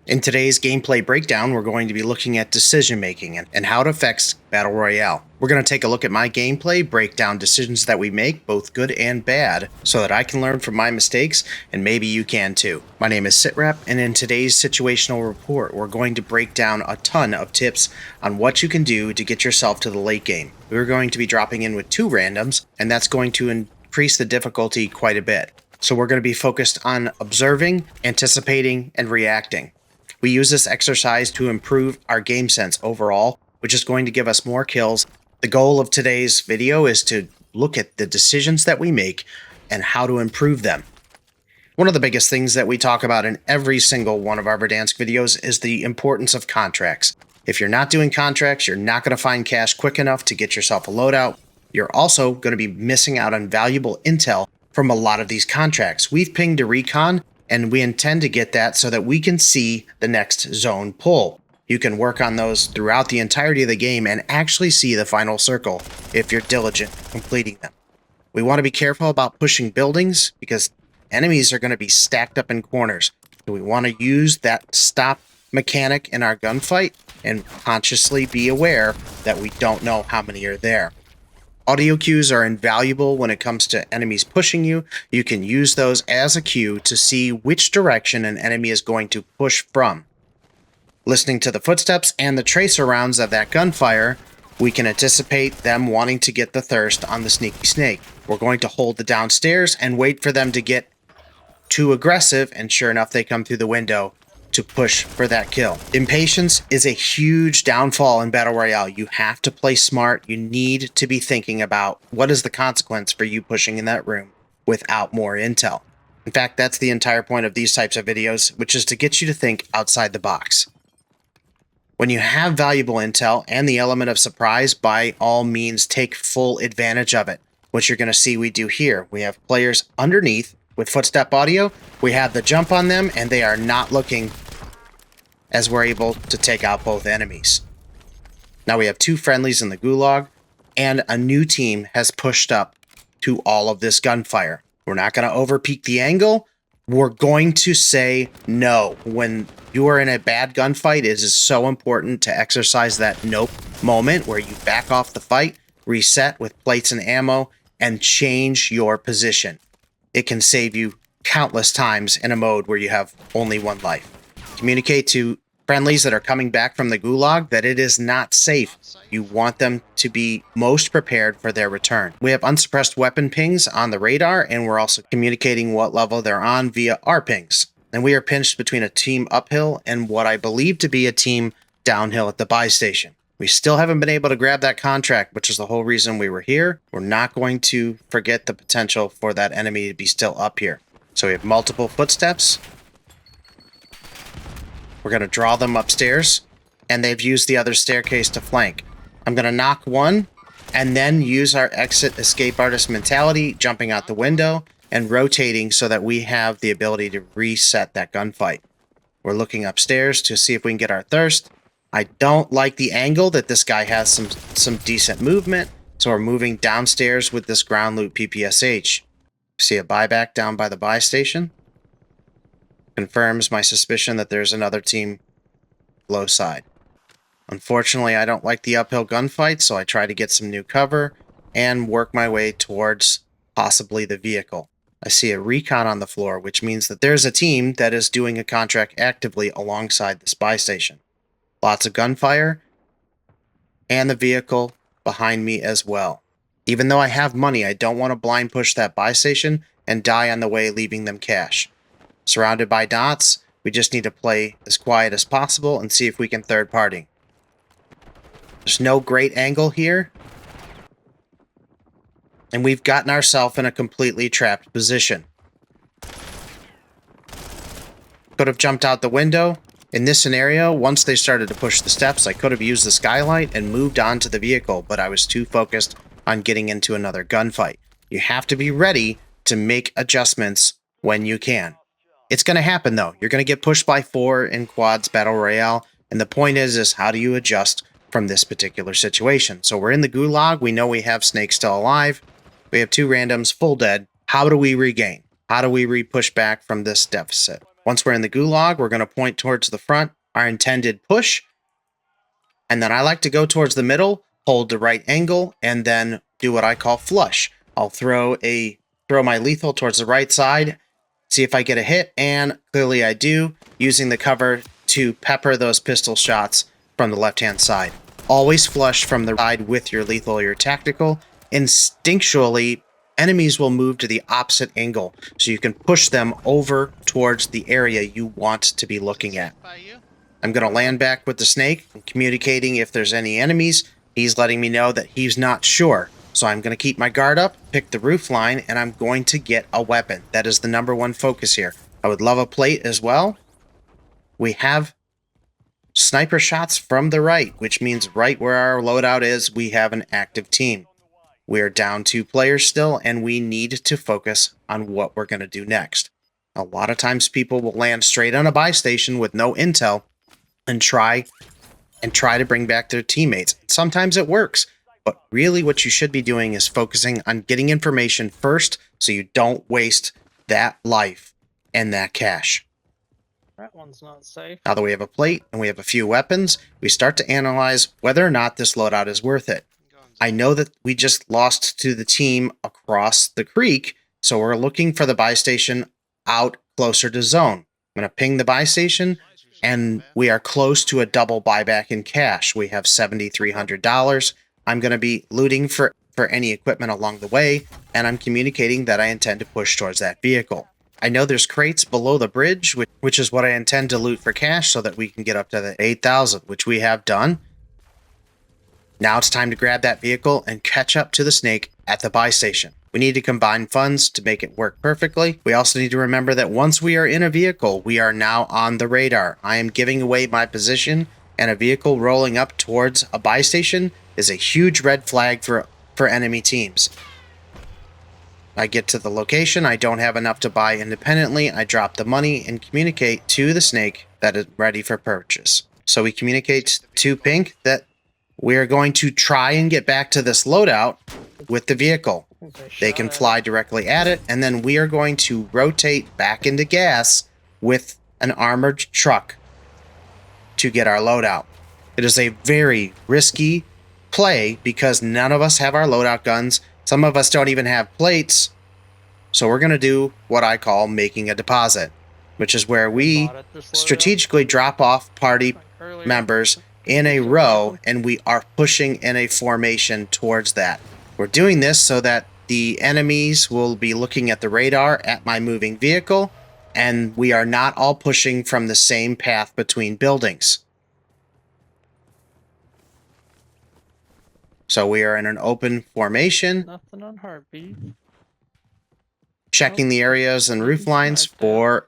In today's gameplay breakdown, we're going to be looking at decision making and how it affects Battle Royale. We're going to take a look at my gameplay, break down decisions that we make, both good and bad, so that I can learn from my mistakes, and maybe you can too. My name is Sitrep, and in today's situational report, we're going to break down a ton of tips on what you can do to get yourself to the late game. We're going to be dropping in with 2 randoms, and that's going to increase the difficulty quite a bit. So we're going to be focused on observing, anticipating, and reacting. We use this exercise to improve our game sense overall, which is going to give us more kills. The goal of today's video is to look at the decisions that we make and how to improve them. One of the biggest things that we talk about in every single one of our Verdansk videos is the importance of contracts. If you're not doing contracts, you're not going to find cash quick enough to get yourself a loadout. You're also going to be missing out on valuable intel from a lot of these contracts. We've pinged a recon, and we intend to get that so that we can see the next zone pull. You can work on those throughout the entirety of the game and actually see the final circle if you're diligent completing them. We want to be careful about pushing buildings because enemies are going to be stacked up in corners. So we want to use that stop mechanic in our gunfight and consciously be aware that we don't know how many are there. Audio cues are invaluable when it comes to enemies pushing you. You can use those as a cue to see which direction an enemy is going to push from. Listening to the footsteps and the tracer rounds of that gunfire, we can anticipate them wanting to get the thirst on the sneaky snake. We're going to hold the downstairs and wait for them to get too aggressive, and sure enough, they come through the window to push for that kill. Impatience is a huge downfall in Battle Royale. You have to play smart. You need to be thinking about what is the consequence for you pushing in that room without more intel. In fact, that's the entire point of these types of videos, which is to get you to think outside the box. When you have valuable intel and the element of surprise, by all means, take full advantage of it. What you're going to see we do here, we have players underneath with footstep audio. We have the jump on them, and they are not looking as we're able to take out both enemies. Now we have 2 friendlies in the gulag, and a new team has pushed up to all of this gunfire. We're not going to overpeak the angle. We're going to say no. When you are in a bad gunfight, it is so important to exercise that nope moment where you back off the fight, reset with plates and ammo, and change your position. It can save you countless times in a mode where you have only 1 life. Communicate to friendlies that are coming back from the gulag that it is not safe. You want them to be most prepared for their return. We have unsuppressed weapon pings on the radar, and we're also communicating what level they're on via our pings. And we are pinched between a team uphill and what I believe to be a team downhill at the buy station. We still haven't been able to grab that contract, which is the whole reason we were here. We're not going to forget the potential for that enemy to be still up here. So we have multiple footsteps. We're going to draw them upstairs, and they've used the other staircase to flank. I'm going to knock one, and then use our exit escape artist mentality, jumping out the window and rotating so that we have the ability to reset that gunfight. We're looking upstairs to see if we can get our thirst. I don't like the angle that this guy has some decent movement, so we're moving downstairs with this ground loot PPSH. See a buyback down by the buy station. Confirms my suspicion that there's another team low side. Unfortunately, I don't like the uphill gunfight, so I try to get some new cover and work my way towards possibly the vehicle. I see a recon on the floor, which means that there's a team that is doing a contract actively alongside the buy station. Lots of gunfire, and the vehicle behind me as well. Even though I have money, I don't want to blind push that buy station and die on the way, leaving them cash. Surrounded by dots, we just need to play as quiet as possible and see if we can third party. There's no great angle here, and we've gotten ourselves in a completely trapped position. Could have jumped out the window. In this scenario, once they started to push the steps, I could have used the skylight and moved on to the vehicle, but I was too focused on getting into another gunfight. You have to be ready to make adjustments when you can. It's going to happen, though. You're going to get pushed by 4 in quads Battle Royale, and the point is how do you adjust from this particular situation? So we're in the gulag. We know we have Snake still alive. We have 2 randoms full dead. How do we regain? How do we re-push back from this deficit? Once we're in the gulag, we're going to point towards the front, our intended push. And then I like to go towards the middle, hold the right angle, and then do what I call flush. I'll throw my lethal towards the right side, see if I get a hit, and clearly I do, using the cover to pepper those pistol shots from the left-hand side. Always flush from the side with your lethal or your tactical. Instinctually, enemies will move to the opposite angle, so you can push them over towards the area you want to be looking at. I'm going to land back with the snake, communicating if there's any enemies. He's letting me know that he's not sure. So I'm going to keep my guard up, pick the roof line, and I'm going to get a weapon. That is the #1 focus here. I would love a plate as well. We have sniper shots from the right, which means right where our loadout is, we have an active team. We are down 2 players still, and we need to focus on what we're going to do next. A lot of times people will land straight on a buy station with no intel and try to bring back their teammates. Sometimes it works, but really what you should be doing is focusing on getting information first so you don't waste that life and that cash. That one's not safe. Now that we have a plate and we have a few weapons, we start to analyze whether or not this loadout is worth it. I know that we just lost to the team across the creek, so we're looking for the buy station out closer to zone. I'm going to ping the buy station, and we are close to a double buyback in cash. We have $7,300. I'm going to be looting for any equipment along the way, and I'm communicating that I intend to push towards that vehicle. I know there's crates below the bridge, which is what I intend to loot for cash so that we can get up to the 8,000, which we have done. Now it's time to grab that vehicle and catch up to the snake at the buy station. We need to combine funds to make it work perfectly. We also need to remember that once we are in a vehicle, we are now on the radar. I am giving away my position, and a vehicle rolling up towards a buy station is a huge red flag for enemy teams. I get to the location, I don't have enough to buy independently, I drop the money and communicate to the snake that is ready for purchase. So we communicate to Pink that we are going to try and get back to this loadout with the vehicle. They can fly directly at it, and then we are going to rotate back into gas with an armored truck to get our loadout. It is a very risky play because none of us have our loadout guns. Some of us don't even have plates. So we're going to do what I call making a deposit, which is where we strategically drop off party members in a row, and we are pushing in a formation towards that. We're doing this so that the enemies will be looking at the radar at my moving vehicle, and we are not all pushing from the same path between buildings. So we are in an open formation. Nothing on heartbeat. Checking the areas and roof lines for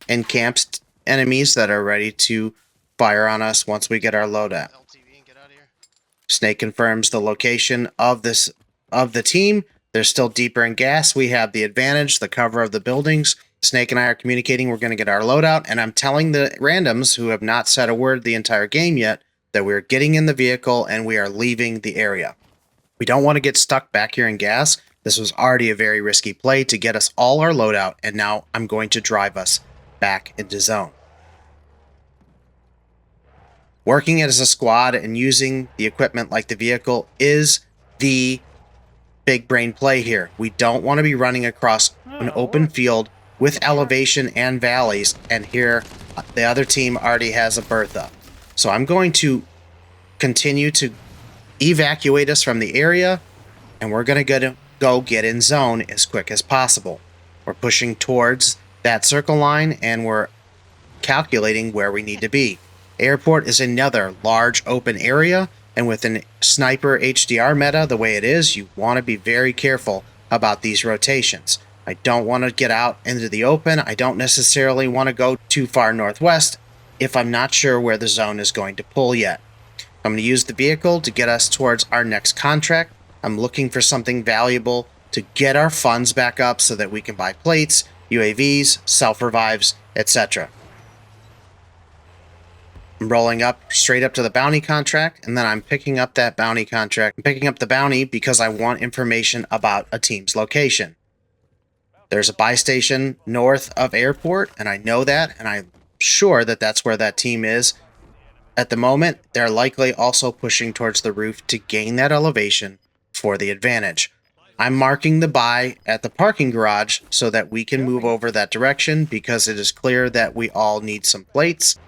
encamped enemies that are ready to fire on us once we get our loadout. Snake confirms the location of the team. They're still deeper in gas. We have the advantage, the cover of the buildings. Snake and I are communicating we're going to get our loadout, and I'm telling the randoms who have not said a word the entire game yet that we're getting in the vehicle and we are leaving the area. We don't want to get stuck back here in gas. This was already a very risky play to get us all our loadout, and now I'm going to drive us back into zone. Working as a squad and using the equipment like the vehicle is the big brain play here. We don't want to be running across an open field with elevation and valleys, and here the other team already has a Bertha. So I'm going to continue to evacuate us from the area, and we're going to go get in zone as quick as possible. We're pushing towards that circle line, and we're calculating where we need to be. Airport is another large open area, and with an sniper HDR meta the way it is, you want to be very careful about these rotations. I don't want to get out into the open. I don't necessarily want to go too far northwest if I'm not sure where the zone is going to pull yet. I'm going to use the vehicle to get us towards our next contract. I'm looking for something valuable to get our funds back up so that we can buy plates, UAVs, self-revives, etc. I'm rolling up straight up to the bounty contract, and then I'm picking up that bounty contract. I'm picking up the bounty because I want information about a team's location. There's a buy station north of airport, and I know that, and I'm sure that that's where that team is. At the moment, they're likely also pushing towards the roof to gain that elevation for the advantage. I'm marking the buy at the parking garage so that we can move over that direction because it is clear that we all need some plates.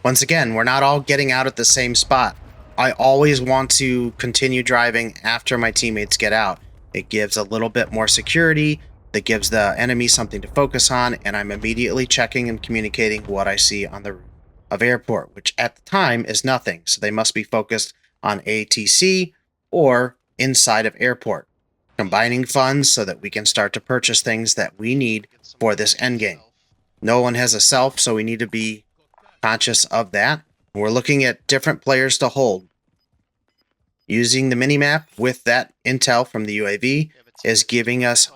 Once again, we're not all getting out at the same spot. I always want to continue driving after my teammates get out. It gives a little bit more security, that gives the enemy something to focus on, and I'm immediately checking and communicating what I see on the roof of airport, which at the time is nothing, so they must be focused on ATC or inside of airport, combining funds so that we can start to purchase things that we need for this endgame. No one has a self, so we need to be conscious of that. We're looking at different players to hold. Using the minimap with that intel from the UAV is giving us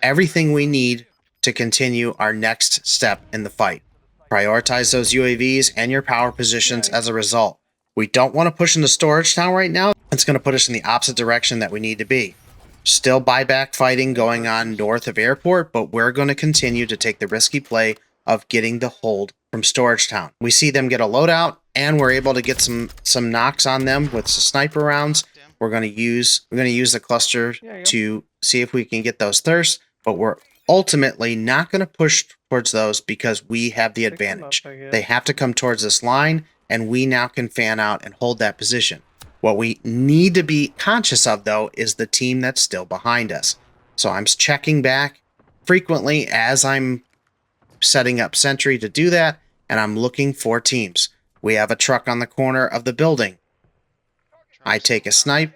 everything we need to continue our next step in the fight. Prioritize those UAVs and your power positions as a result. We don't want to push into storage town right now. It's going to put us in the opposite direction that we need to be. Still buyback fighting going on north of airport, but we're going to continue to take the risky play of getting the hold from storage town. We see them get a loadout, and we're able to get some knocks on them with some sniper rounds. We're going to use the cluster to see if we can get those thirsts, but we're ultimately not going to push towards those because we have the advantage. They have to come towards this line, and we now can fan out and hold that position. What we need to be conscious of, though, is the team that's still behind us. So I'm checking back frequently as I'm setting up sentry to do that, and I'm looking for teams. We have a truck on the corner of the building. I take a snipe.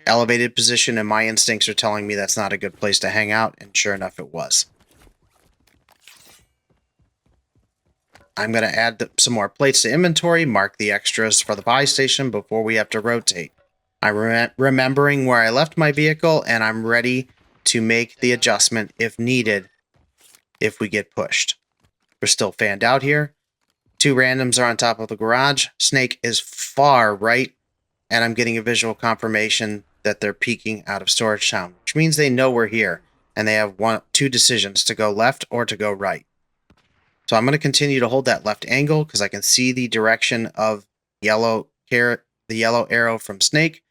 Elevated position, and my instincts are telling me that's not a good place to hang out, and sure enough, it was. I'm going to add some more plates to inventory, mark the extras for the buy station before we have to rotate. I'm remembering where I left my vehicle, and I'm ready to make the adjustment if needed if we get pushed. We're still fanned out here. 2 randoms are on top of the garage. Snake is far right, and I'm getting a visual confirmation that they're peeking out of storage town, which means they know we're here, and they have 2 decisions to go left or to go right. So I'm going to continue to hold that left angle because I can see the direction of the yellow arrow from Snake,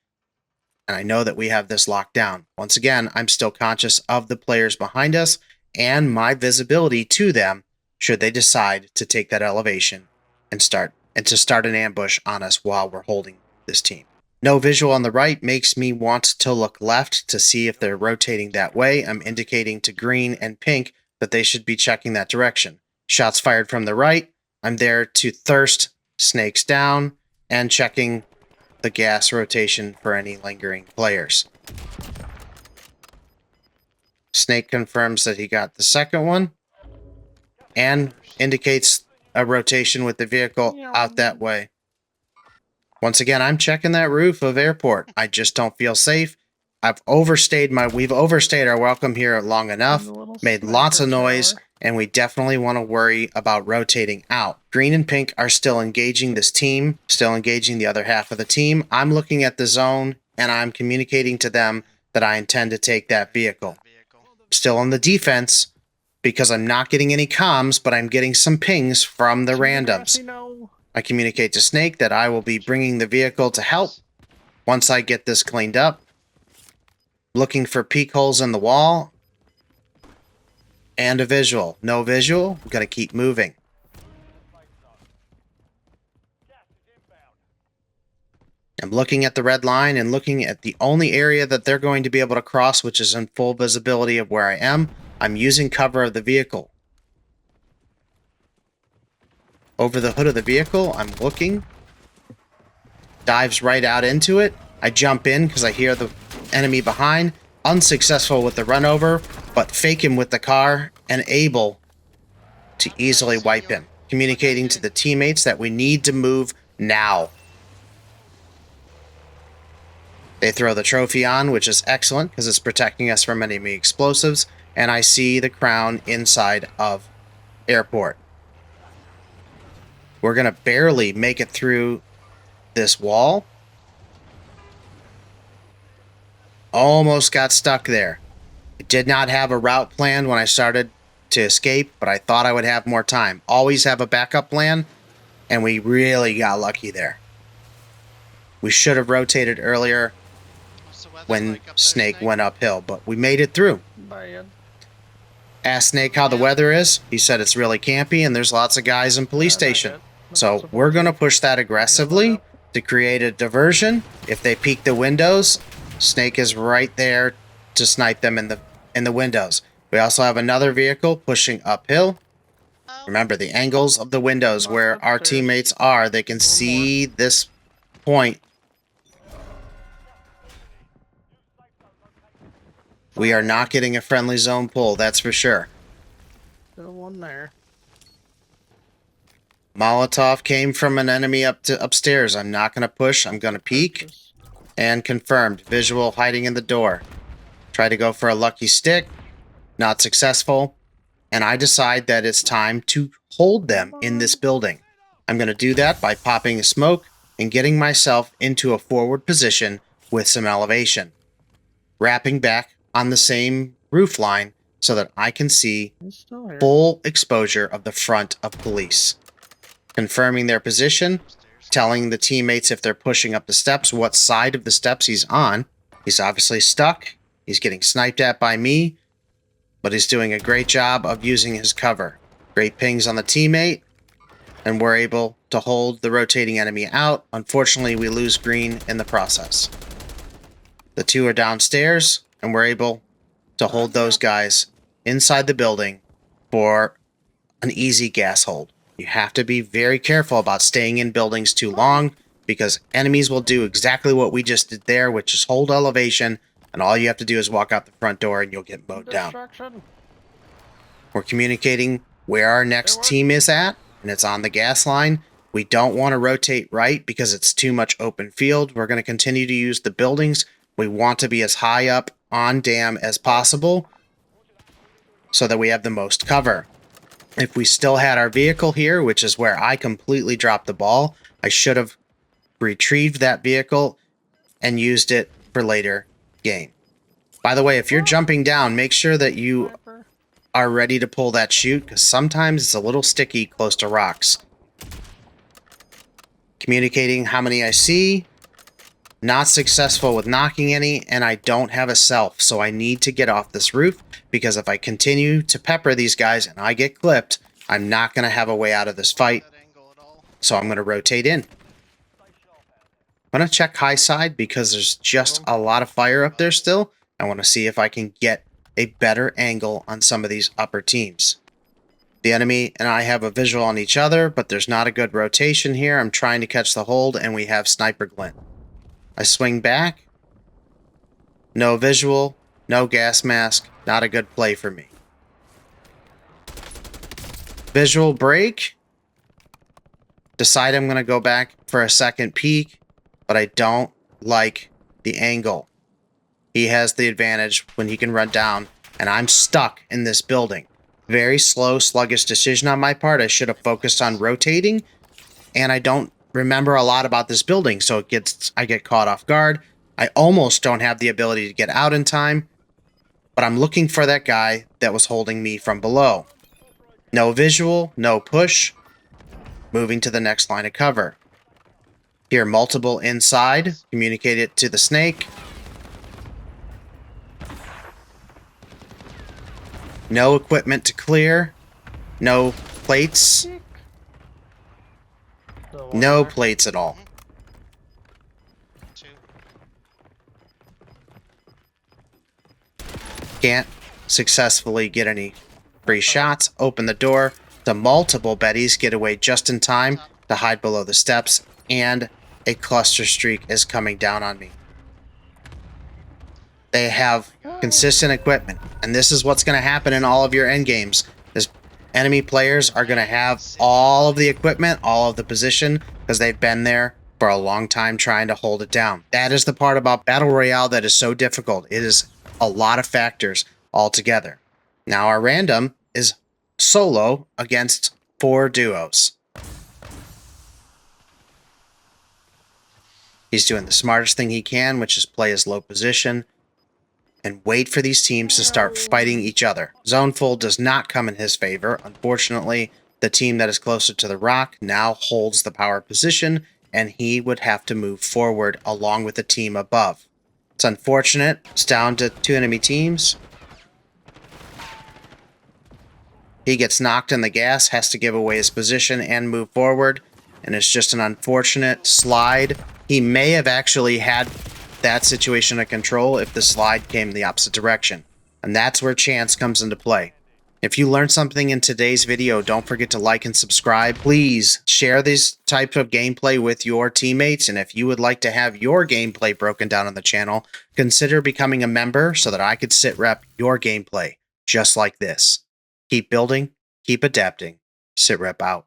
and I know that we have this locked down. Once again, I'm still conscious of the players behind us and my visibility to them should they decide to take that elevation and start an ambush on us while we're holding this team. No visual on the right makes me want to look left to see if they're rotating that way. I'm indicating to green and pink that they should be checking that direction. Shots fired from the right. I'm there to thirst Snakes down and checking the gas rotation for any lingering players. Snake confirms that he got the second one and indicates a rotation with the vehicle out that way. Once again, I'm checking that roof of airport. I just don't feel safe. We've overstayed our welcome here long enough, made lots of noise, and we definitely want to worry about rotating out. Green and pink are still engaging this team, still engaging the other half of the team. I'm looking at the zone, and I'm communicating to them that I intend to take that vehicle. Still on the defense, because I'm not getting any comms, but I'm getting some pings from the randoms. I communicate to Snake that I will be bringing the vehicle to help once I get this cleaned up. Looking for peek holes in the wall. And a visual. No visual. We've got to keep moving. I'm looking at the red line and looking at the only area that they're going to be able to cross, which is in full visibility of where I am. I'm using cover of the vehicle. Over the hood of the vehicle, I'm looking. Dives right out into it. I jump in because I hear the enemy behind. Unsuccessful with the run over, but fake him with the car and able to easily wipe him. Communicating to the teammates that we need to move now. They throw the trophy on, which is excellent because it's protecting us from enemy explosives, and I see the crown inside of airport. We're going to barely make it through this wall. almost got stuck there. I did not have a route planned when I started to escape, but I thought I would have more time. Always have a backup plan, and we really got lucky there. We should have rotated earlier What's the weather when like up there, Snake went uphill, but we made it through. Bad. Asked Snake how the Yeah. weather is. He said it's really campy and there's lots of guys in police Not station. good. Not So supposed we're going to push that aggressively loadout. to create a diversion. If they peek the windows, Snake is right there to snipe them in the windows. We also have another vehicle pushing uphill. Remember the angles of the windows where our Upstairs. teammates are. They can see this point. We are not getting a friendly zone pull, that's for sure. Still one there. Molotov came from an enemy upstairs. I'm not going to push. I'm going to peek. Purchase. And confirmed. Visual hiding in the door. Try to go for a lucky stick. Not successful. And I decide that it's time to hold them in this building. I'm going to do that by popping a smoke and getting myself into a forward position with some elevation. Wrapping back on the same roof line so that I can see He's still here. full exposure of the front of police. Confirming their position, telling the teammates if they're pushing up the steps, what side of the steps he's on. He's obviously stuck. He's getting sniped at by me, but he's doing a great job of using his cover. Great pings on the teammate, and we're able to hold the rotating enemy out. Unfortunately, we lose green in the process. The two are downstairs, and we're able to hold those guys inside the building for an easy gas hold. You have to be very careful about staying in buildings too long because enemies will do exactly what we just did there, which is hold elevation, and all you have to do is walk out the front door and you'll get mowed down. Distraction. We're communicating where our next team is at, and it's on the gas line. We don't want to rotate right because it's too much open field. We're going to continue to use the buildings. We want to be as high up on dam as possible so that we have the most cover. If we still had our vehicle here, which is where I completely dropped the ball, I should have retrieved that vehicle and used it for later game. By the way, if you're jumping down, make sure that you Sniper. are ready to pull that chute because sometimes it's a little sticky close to rocks. Communicating how many I see. Not successful with knocking any, and I don't have a self, so I need to get off this roof because if I continue to pepper these guys and I get clipped, I'm not going to have a way out of this fight, That angle at all. so I'm going to rotate in. I'm going to check high side because there's just a lot of fire up there still. I want to see if I can get a better angle on some of these upper teams. The enemy and I have a visual on each other, but there's not a good rotation here. I'm trying to catch the hold, and we have sniper glint. I swing back. No visual, no gas mask. Not a good play for me. Visual break. Decide I'm going to go back for a second peek, but I don't like the angle. He has the advantage when he can run down, and I'm stuck in this building. Very slow, sluggish decision on my part. I should have focused on rotating, and I don't remember a lot about this building, so I get caught off guard. I almost don't have the ability to get out in time, but I'm looking for that guy that was holding me from below. No visual, no push. Moving to the next line of cover. Here, multiple inside. Communicate it to the snake. No equipment to clear. No plates. Still one No there. plates at all. 2. Can't successfully get any free shots. Open the door. The multiple Bettys get away just in time to hide below the steps, and a cluster streak is coming down on me. They have consistent equipment, and this is what's going to happen in all of your endgames. Is enemy players are going to have all of the equipment, all of the position, because they've been there for a long time trying to hold it down. That is the part about Battle Royale that is so difficult. It is a lot of factors altogether. Now our random is solo against 4 duos. He's doing the smartest thing he can, which is play his low position. and wait for these teams to start fighting each other. Zone full does not come in his favor. Unfortunately, the team that is closer to the rock now holds the power position, and he would have to move forward along with the team above. It's unfortunate. It's down to 2 enemy teams. He gets knocked in the gas, has to give away his position and move forward, and it's just an unfortunate slide. He may have actually had that situation under control if the slide came the opposite direction, and that's where chance comes into play. If you learned something in today's video, don't forget to like and subscribe. Please share this type of gameplay with your teammates, and if you would like to have your gameplay broken down on the channel, consider becoming a member so that I could sit rep your gameplay just like this. Keep building, keep adapting. Sitrep out.